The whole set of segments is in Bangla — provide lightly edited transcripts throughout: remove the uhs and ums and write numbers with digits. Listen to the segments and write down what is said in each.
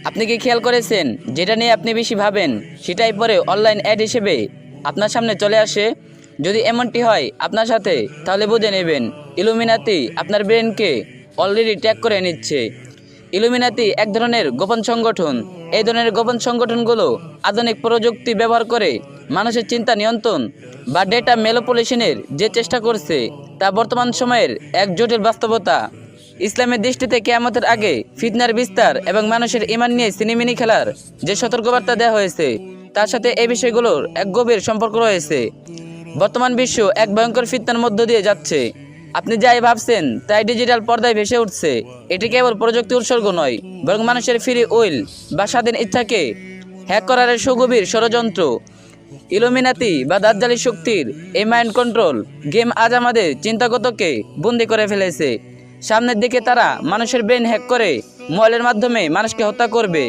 আপনি কি খেয়াল করেছেন যেটা নিয়ে আপনি বেশি ভাবেন সেটাই পরে অনলাইন অ্যাড হিসেবে আপনার সামনে চলে আসে? যদি এমনটি হয় আপনার সাথে, তাহলে বুঝে নেবেন ইলুমিনাতি আপনার ব্রেনকে অলরেডি ট্যাগ করে নিচ্ছে। ইলুমিনাতি এক ধরনের গোপন সংগঠন। এই ধরনের গোপন সংগঠনগুলো আধুনিক প্রযুক্তি ব্যবহার করে মানুষের চিন্তা নিয়ন্ত্রণ বা ডেটা ম্যানিপুলেশনের যে চেষ্টা করছে, তা বর্তমান সময়ের এক জটিল বাস্তবতা। ইসলামের দৃষ্টিতে কিয়ামতের আগে ফিতনার বিস্তার এবং মানুষের ঈমান নিয়ে সিনেমিনি খেলার যে সতর্কবার্তা দেওয়া হয়েছে, তার সাথে এই বিষয়গুলোর এক গভীর সম্পর্ক রয়েছে। বর্তমান বিশ্ব এক ভয়ঙ্কর ফিতনার মধ্য দিয়ে যাচ্ছে। আপনি যাই ভাবছেন তাই ডিজিটাল পর্দায় ভেসে উঠছে। এটি কেবল প্রযুক্তি উৎসর্গ নয়, বরং মানুষের ফ্রি উইল বা স্বাধীন ইচ্ছাকে হ্যাক করার এক সুগভীর ষড়যন্ত্র। ইলুমিনাতি বা দাজ্জালি শক্তির এই মাইন্ড কন্ট্রোল গেম আজ আমাদের চিন্তাগতকে বন্দি করে ফেলেছে। সামনের দিকে তারা মানুষের ব্রেন হ্যাক করে মোবাইলের মাধ্যমে মানুষকে হত্যা করবে।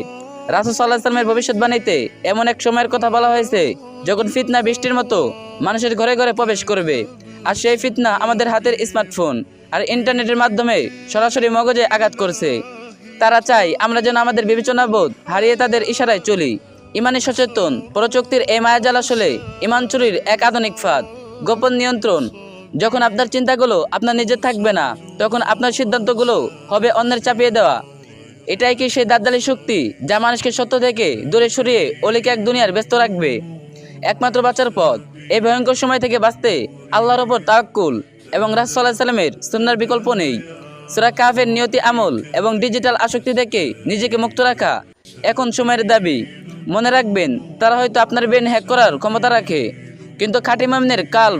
রাসূল সাল্লাল্লাহু আলাইহি ওয়াসাল্লামের ভবিষ্যৎবাণীতে এমন এক সময়ের কথা বলা হয়েছে যখন ফিতনা বৃষ্টির মতো মানুষের ঘরে ঘরে প্রবেশ করবে। আর সেই ফিতনা আমাদের হাতের স্মার্টফোন আর ইন্টারনেটের মাধ্যমে সরাসরি মগজে আঘাত করছে। তারা চায় আমরা যেন আমাদের বিবেচনাবোধ হারিয়ে তাদের ইশারায় চলি। ইমানে সচেতন প্রযুক্তির এই মায়াজাল আসলে ইমান চুরির এক আধুনিক ফাঁদ, গোপন নিয়ন্ত্রণ। যখন আপনার চিন্তাগুলো আপনার নিজের থাকবে না, তখন আপনার সিদ্ধান্তগুলো হবে অন্যের চাপিয়ে দেওয়া। এটাই কি সেই দাজ্জালি শক্তি যা মানুষকে সত্য থেকে দূরে সরিয়ে অলিকে এক দুনিয়ার ব্যস্ত রাখবে? একমাত্র বাঁচার পথ এই ভয়ঙ্কর সময় থেকে বাঁচতে আল্লাহর ওপর তাওয়াক্কুল এবং রাসূল সাল্লাল্লাহু আলাইহি ওয়াসাল্লামের সুন্নাহর বিকল্প নেই। সূরা কাহফের নিয়তি আমল এবং ডিজিটাল আসক্তি থেকে নিজেকে মুক্ত রাখা এখন সময়ের দাবি। মনে রাখবেন, তারা হয়তো আপনার ব্রেন হ্যাক করার ক্ষমতা রাখে, কিন্তু খাঁটি মুমিনের কাল